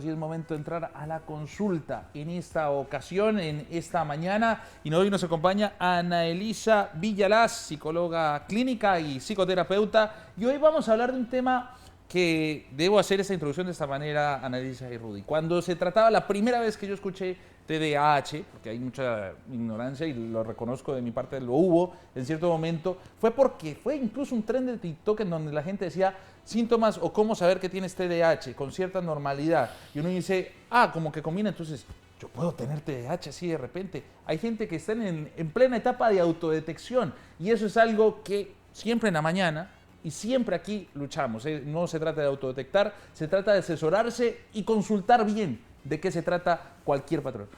y es momento de entrar a la consulta en esta ocasión, en esta mañana. Y hoy nos acompaña Ana Elisa Villalaz, psicóloga clínica y psicoterapeuta. Y hoy vamos a hablar de un tema que debo hacer esta introducción de esta manera, Ana Elisa y Rudy. Cuando se trataba, la primera vez que yo escuché TDAH, porque hay mucha ignorancia y lo reconozco de mi parte, lo hubo en cierto momento, fue porque fue incluso un tren de TikTok en donde la gente decía síntomas o cómo saber que tienes TDAH con cierta normalidad. Y uno dice, como que combina, entonces yo puedo tener TDAH así de repente. Hay gente que está en plena etapa de autodetección y eso es algo que siempre en la mañana y siempre aquí luchamos. No se trata de autodetectar, se trata de asesorarse y consultar bien de qué se trata cualquier patrón.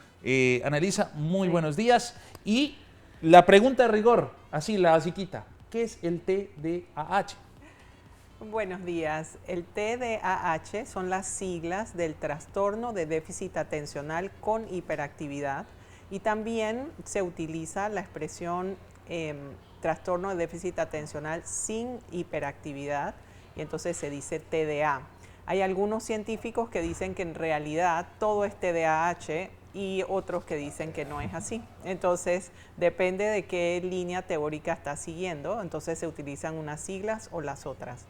Ana Elisa, muy buenos días. Y la pregunta de rigor, así la basiquita, ¿qué es el TDAH? Buenos días. El TDAH son las siglas del trastorno de déficit atencional con hiperactividad y también se utiliza la expresión trastorno de déficit atencional sin hiperactividad y entonces se dice TDA. Hay algunos científicos que dicen que en realidad todo es TDAH y otros que dicen que no es así. Entonces, depende de qué línea teórica estás siguiendo, entonces se utilizan unas siglas o las otras.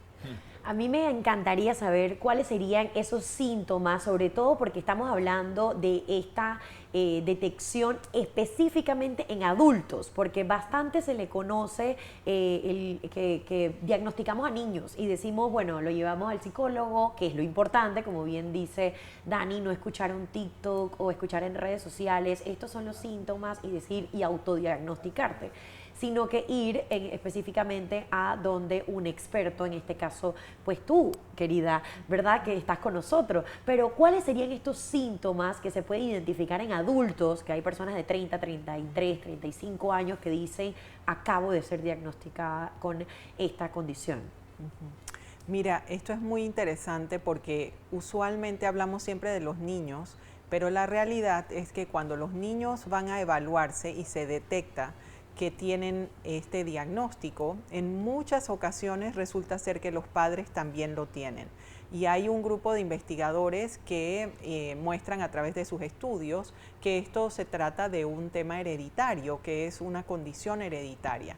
A mí me encantaría saber cuáles serían esos síntomas, sobre todo porque estamos hablando de esta detección específicamente en adultos, porque bastante se le conoce que diagnosticamos a niños y decimos, bueno, lo llevamos al psicólogo, que es lo importante, como bien dice Dani, no escuchar un TikTok o escuchar en redes sociales, estos son los síntomas y decir y autodiagnosticarte, sino que ir específicamente a donde un experto, en este caso, pues tú, querida, ¿verdad? Que estás con nosotros. Pero, ¿cuáles serían estos síntomas que se pueden identificar en adultos, que hay personas de 30, 33, 35 años que dicen, acabo de ser diagnosticada con esta condición? Mira, esto es muy interesante porque usualmente hablamos siempre de los niños, pero la realidad es que cuando los niños van a evaluarse y se detecta que tienen este diagnóstico, en muchas ocasiones resulta ser que los padres también lo tienen. Y hay un grupo de investigadores que muestran a través de sus estudios que esto se trata de un tema hereditario, que es una condición hereditaria.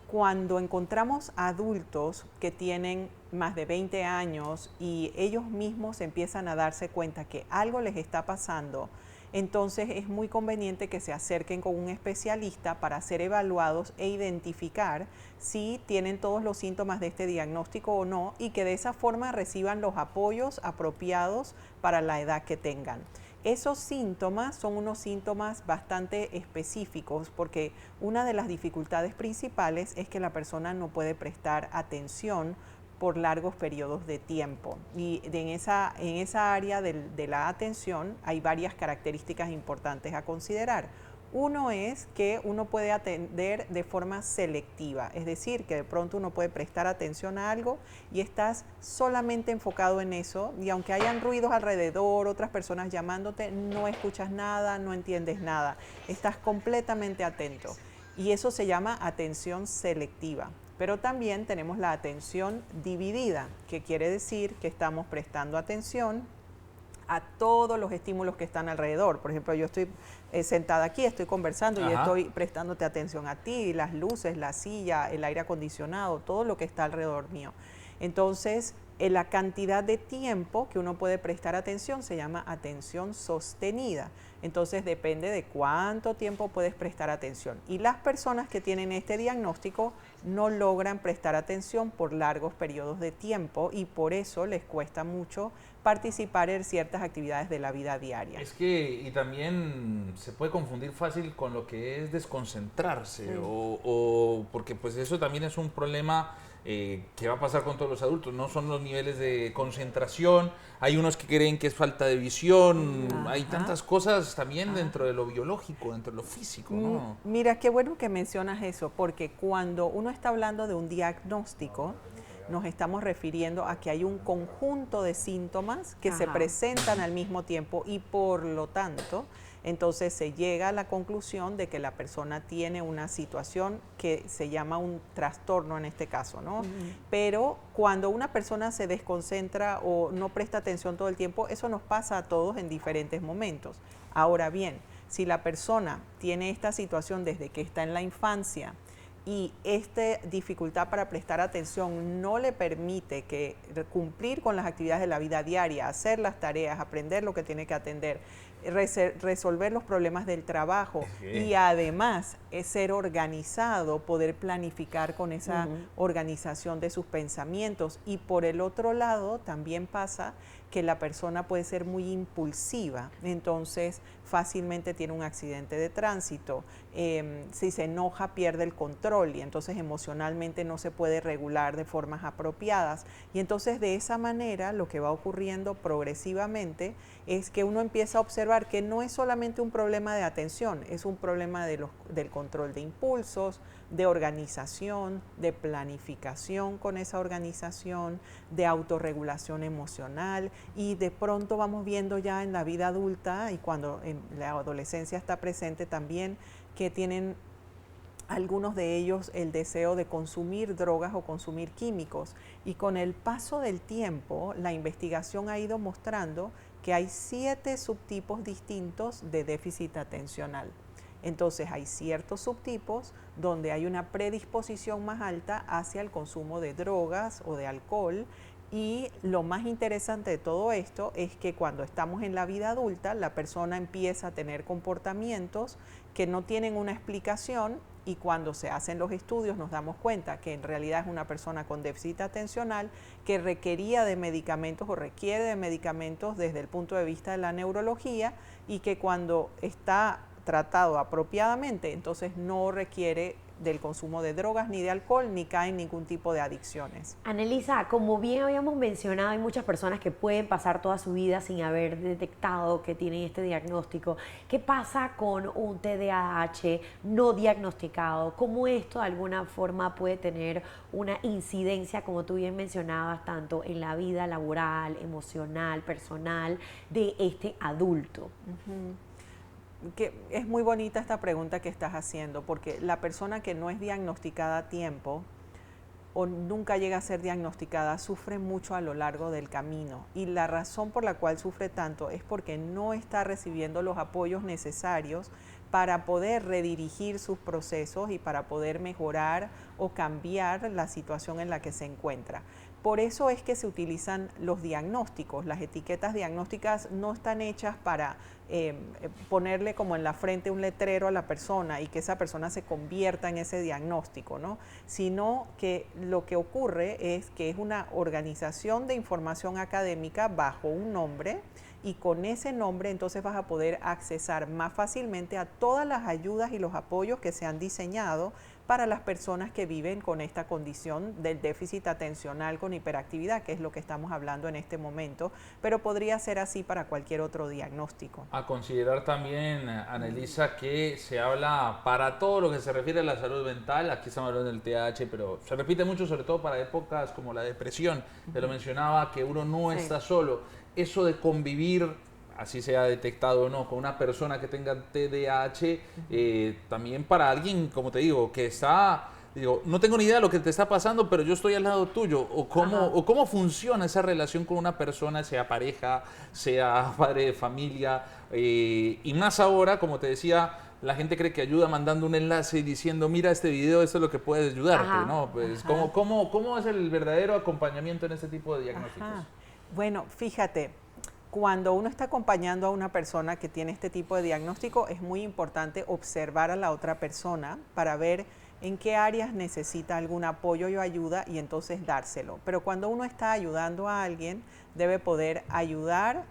Cuando encontramos adultos que tienen más de 20 años y ellos mismos empiezan a darse cuenta que algo les está pasando, entonces es muy conveniente que se acerquen con un especialista para ser evaluados e identificar si tienen todos los síntomas de este diagnóstico o no y que de esa forma reciban los apoyos apropiados para la edad que tengan. Esos síntomas son unos síntomas bastante específicos porque una de las dificultades principales es que la persona no puede prestar atención por largos periodos de tiempo. Y en esa área de la atención hay varias características importantes a considerar. Uno es que uno puede atender de forma selectiva, es decir, que de pronto uno puede prestar atención a algo y estás solamente enfocado en eso y aunque hayan ruidos alrededor, otras personas llamándote, no escuchas nada, no entiendes nada, estás completamente atento y eso se llama atención selectiva. Pero también tenemos la atención dividida, que quiere decir que estamos prestando atención a todos los estímulos que están alrededor. Por ejemplo, yo estoy sentada aquí, estoy conversando y estoy prestándote atención a ti, las luces, la silla, el aire acondicionado, todo lo que está alrededor mío. Entonces, la cantidad de tiempo que uno puede prestar atención se llama atención sostenida. Entonces depende de cuánto tiempo puedes prestar atención. Y las personas que tienen este diagnóstico no logran prestar atención por largos periodos de tiempo y por eso les cuesta mucho participar en ciertas actividades de la vida diaria. Es que, y también se puede confundir fácil con lo que es desconcentrarse, o porque pues eso también es un problema que va a pasar con todos los adultos, no son los niveles de concentración, hay unos que creen que es falta de visión, hay tantas cosas también dentro de lo biológico, dentro de lo físico, ¿no? Mira, qué bueno que mencionas eso, porque cuando uno está hablando de un diagnóstico, nos estamos refiriendo a que hay un conjunto de síntomas que se Ajá. presentan al mismo tiempo y por lo tanto, entonces se llega a la conclusión de que la persona tiene una situación que se llama un trastorno en este caso, ¿no? Pero cuando una persona se desconcentra o no presta atención todo el tiempo, eso nos pasa a todos en diferentes momentos. Ahora bien, si la persona tiene esta situación desde que está en la infancia y esta dificultad para prestar atención no le permite cumplir con las actividades de la vida diaria, hacer las tareas, aprender lo que tiene que atender, resolver los problemas del trabajo y además ser organizado, poder planificar con esa organización de sus pensamientos. Y por el otro lado también pasa que la persona puede ser muy impulsiva, entonces fácilmente tiene un accidente de tránsito, si se enoja pierde el control y entonces emocionalmente no se puede regular de formas apropiadas. Y entonces de esa manera lo que va ocurriendo progresivamente es que uno empieza a observar que no es solamente un problema de atención, es un problema del control de impulsos, de organización, de planificación con esa organización, de autorregulación emocional, y de pronto vamos viendo ya en la vida adulta y cuando en la adolescencia está presente también que tienen algunos de ellos el deseo de consumir drogas o consumir químicos. Y con el paso del tiempo, la investigación ha ido mostrando que hay 7 subtipos distintos de déficit atencional. Entonces hay ciertos subtipos donde hay una predisposición más alta hacia el consumo de drogas o de alcohol. Y lo más interesante de todo esto es que cuando estamos en la vida adulta, la persona empieza a tener comportamientos que no tienen una explicación, y cuando se hacen los estudios nos damos cuenta que en realidad es una persona con déficit atencional que requería de medicamentos o requiere de medicamentos desde el punto de vista de la neurología, y que cuando está tratado apropiadamente, entonces no requiere del consumo de drogas ni de alcohol, ni cae en ningún tipo de adicciones. Anelisa, como bien habíamos mencionado, hay muchas personas que pueden pasar toda su vida sin haber detectado que tienen este diagnóstico. ¿Qué pasa con un TDAH no diagnosticado? ¿Cómo esto de alguna forma puede tener una incidencia, como tú bien mencionabas, tanto en la vida laboral, emocional, personal de este adulto? Que es muy bonita esta pregunta que estás haciendo, porque la persona que no es diagnosticada a tiempo o nunca llega a ser diagnosticada sufre mucho a lo largo del camino, y la razón por la cual sufre tanto es porque no está recibiendo los apoyos necesarios para poder redirigir sus procesos y para poder mejorar o cambiar la situación en la que se encuentra. Por eso es que se utilizan los diagnósticos. Las etiquetas diagnósticas no están hechas para ponerle como en la frente un letrero a la persona y que esa persona se convierta en ese diagnóstico, ¿no? Sino que lo que ocurre es que es una organización de información académica bajo un nombre, y con ese nombre entonces vas a poder accesar más fácilmente a todas las ayudas y los apoyos que se han diseñado para las personas que viven con esta condición del déficit atencional con hiperactividad, que es lo que estamos hablando en este momento, pero podría ser así para cualquier otro diagnóstico. A considerar también, Anelisa, que se habla para todo lo que se refiere a la salud mental. Aquí estamos hablando del TDAH, pero se repite mucho, sobre todo para épocas como la depresión. Te lo mencionaba, que uno no está solo. Eso de convivir, así sea detectado o no, con una persona que tenga TDAH, también para alguien, como te digo, que está, digo, no tengo ni idea de lo que te está pasando, pero yo estoy al lado tuyo, o cómo funciona esa relación con una persona, sea pareja, sea padre de familia, y más ahora, como te decía, la gente cree que ayuda mandando un enlace y diciendo, mira este video, esto es lo que puede ayudarte, ¿no? Pues, ¿cómo es el verdadero acompañamiento en este tipo de diagnósticos? Bueno, fíjate, cuando uno está acompañando a una persona que tiene este tipo de diagnóstico, es muy importante observar a la otra persona para ver en qué áreas necesita algún apoyo o ayuda y entonces dárselo. Pero cuando uno está ayudando a alguien, debe poder ayudar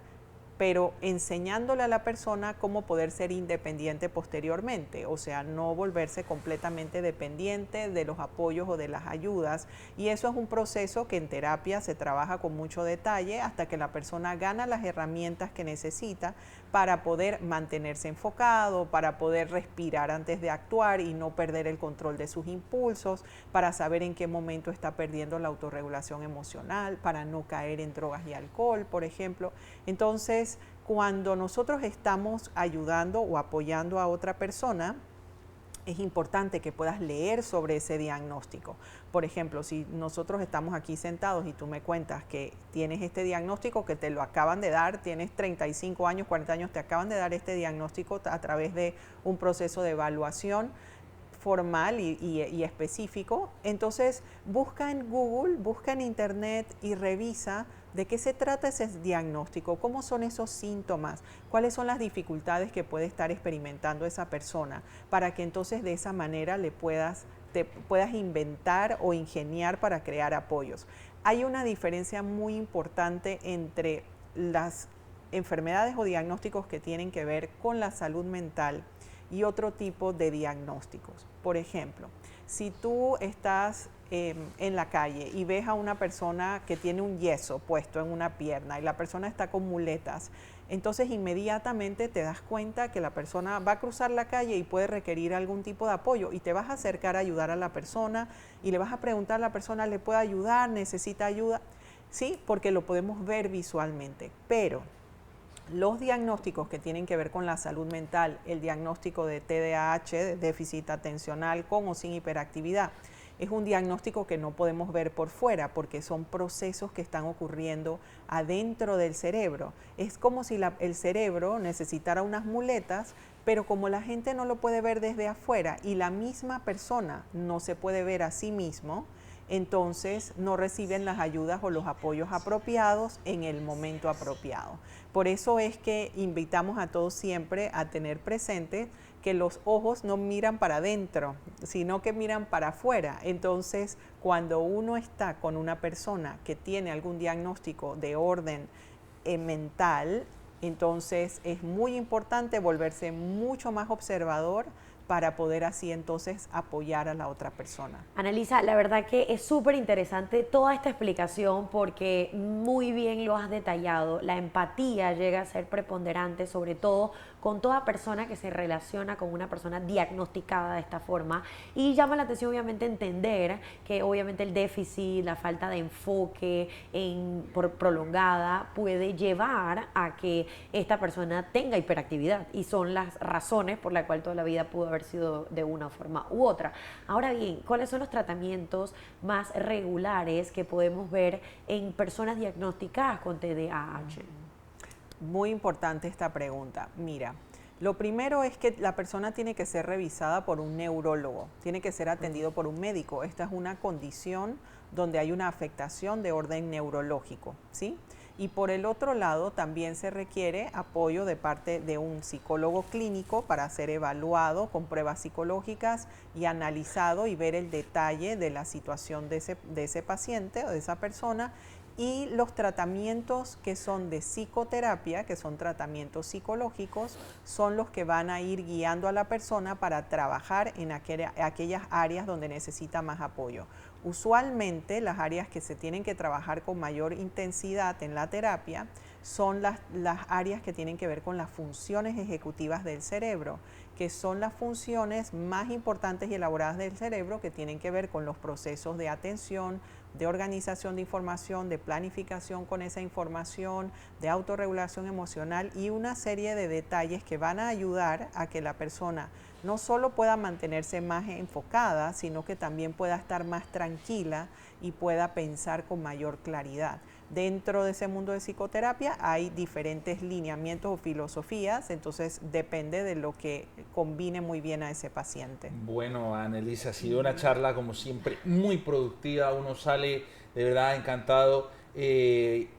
pero enseñándole a la persona cómo poder ser independiente posteriormente, o sea, no volverse completamente dependiente de los apoyos o de las ayudas. Y eso es un proceso que en terapia se trabaja con mucho detalle hasta que la persona gana las herramientas que necesita para poder mantenerse enfocado, para poder respirar antes de actuar y no perder el control de sus impulsos, para saber en qué momento está perdiendo la autorregulación emocional, para no caer en drogas y alcohol, por ejemplo. Entonces, cuando nosotros estamos ayudando o apoyando a otra persona, es importante que puedas leer sobre ese diagnóstico. Por ejemplo, si nosotros estamos aquí sentados y tú me cuentas que tienes este diagnóstico, que te lo acaban de dar, tienes 35 años, 40 años, te acaban de dar este diagnóstico a través de un proceso de evaluación formal y específico, entonces busca en Google, busca en Internet y revisa de qué se trata ese diagnóstico, cómo son esos síntomas, cuáles son las dificultades que puede estar experimentando esa persona, para que entonces de esa manera te puedas inventar o ingeniar para crear apoyos. Hay una diferencia muy importante entre las enfermedades o diagnósticos que tienen que ver con la salud mental y otro tipo de diagnósticos. Por ejemplo, si tú estás en la calle y ves a una persona que tiene un yeso puesto en una pierna y la persona está con muletas, entonces inmediatamente te das cuenta que la persona va a cruzar la calle y puede requerir algún tipo de apoyo y te vas a acercar a ayudar a la persona y le vas a preguntar a la persona, ¿le puede ayudar? ¿Necesita ayuda? Sí, porque lo podemos ver visualmente, pero los diagnósticos que tienen que ver con la salud mental, el diagnóstico de TDAH, de déficit atencional con o sin hiperactividad, es un diagnóstico que no podemos ver por fuera porque son procesos que están ocurriendo adentro del cerebro. Es como si el cerebro necesitara unas muletas, pero como la gente no lo puede ver desde afuera y la misma persona no se puede ver a sí mismo, entonces no reciben las ayudas o los apoyos apropiados en el momento apropiado. Por eso es que invitamos a todos siempre a tener presente que los ojos no miran para adentro, sino que miran para afuera. Entonces, cuando uno está con una persona que tiene algún diagnóstico de orden mental, entonces es muy importante volverse mucho más observador para poder así entonces apoyar a la otra persona. Annalisa, la verdad que es súper interesante toda esta explicación porque muy bien lo has detallado. La empatía llega a ser preponderante, sobre todo con toda persona que se relaciona con una persona diagnosticada de esta forma, y llama la atención obviamente entender que obviamente el déficit, la falta de enfoque prolongada puede llevar a que esta persona tenga hiperactividad, y son las razones por las cuales toda la vida pudo haber sido de una forma u otra. Ahora bien, ¿cuáles son los tratamientos más regulares que podemos ver en personas diagnosticadas con TDAH? Muy importante esta pregunta. Mira, lo primero es que la persona tiene que ser revisada por un neurólogo, tiene que ser atendido por un médico. Esta es una condición donde hay una afectación de orden neurológico, ¿sí? Y por el otro lado, también se requiere apoyo de parte de un psicólogo clínico para ser evaluado con pruebas psicológicas y analizado y ver el detalle de la situación de ese paciente o de esa persona. Y los tratamientos que son de psicoterapia, que son tratamientos psicológicos, son los que van a ir guiando a la persona para trabajar en aquellas áreas donde necesita más apoyo. Usualmente las áreas que se tienen que trabajar con mayor intensidad en la terapia son las áreas que tienen que ver con las funciones ejecutivas del cerebro, que son las funciones más importantes y elaboradas del cerebro, que tienen que ver con los procesos de atención, de organización de información, de planificación con esa información, de autorregulación emocional y una serie de detalles que van a ayudar a que la persona no solo pueda mantenerse más enfocada, sino que también pueda estar más tranquila y pueda pensar con mayor claridad. Dentro de ese mundo de psicoterapia hay diferentes lineamientos o filosofías, entonces depende de lo que combine muy bien a ese paciente. Bueno, Annalisa, ha sido una charla como siempre muy productiva, uno sale de verdad encantado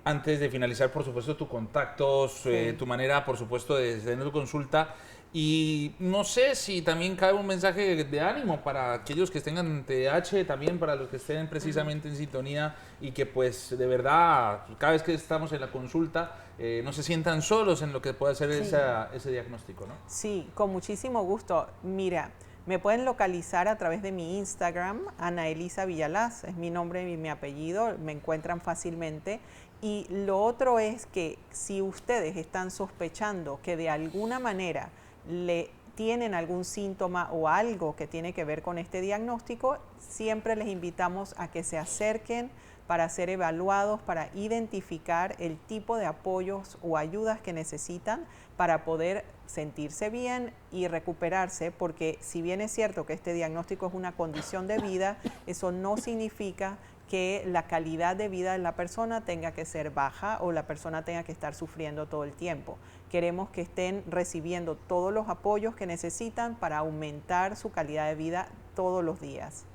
Antes de finalizar, por supuesto, tus contactos, Sí. tu manera, por supuesto, de tener tu consulta. Y no sé si también cabe un mensaje de ánimo para aquellos que tengan TDAH, también para los que estén precisamente en sintonía y que pues de verdad, cada vez que estamos en la consulta, no se sientan solos en lo que puede ser Sí. ese diagnóstico, ¿no? Sí, con muchísimo gusto. Mira, me pueden localizar a través de mi Instagram, Ana Elisa Villalaz, es mi nombre y mi apellido, me encuentran fácilmente. Y lo otro es que si ustedes están sospechando que de alguna manera le tienen algún síntoma o algo que tiene que ver con este diagnóstico, siempre les invitamos a que se acerquen para ser evaluados, para identificar el tipo de apoyos o ayudas que necesitan para poder sentirse bien y recuperarse, porque si bien es cierto que este diagnóstico es una condición de vida, eso no significa que la calidad de vida de la persona tenga que ser baja o la persona tenga que estar sufriendo todo el tiempo. Queremos que estén recibiendo todos los apoyos que necesitan para aumentar su calidad de vida todos los días.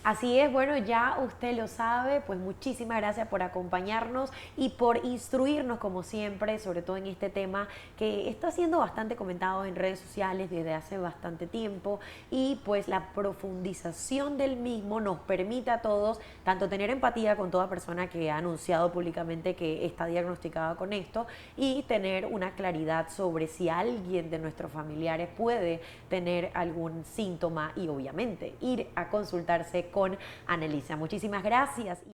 Así es, bueno, ya usted lo sabe, pues muchísimas gracias por acompañarnos y por instruirnos como siempre, sobre todo en este tema que está siendo bastante comentado en redes sociales desde hace bastante tiempo y pues la profundización del mismo nos permite a todos tanto tener empatía con toda persona que ha anunciado públicamente que está diagnosticada con esto y tener una claridad sobre si alguien de nuestros familiares puede tener algún síntoma y obviamente ir a consultarse con Ana Elisa. Muchísimas gracias.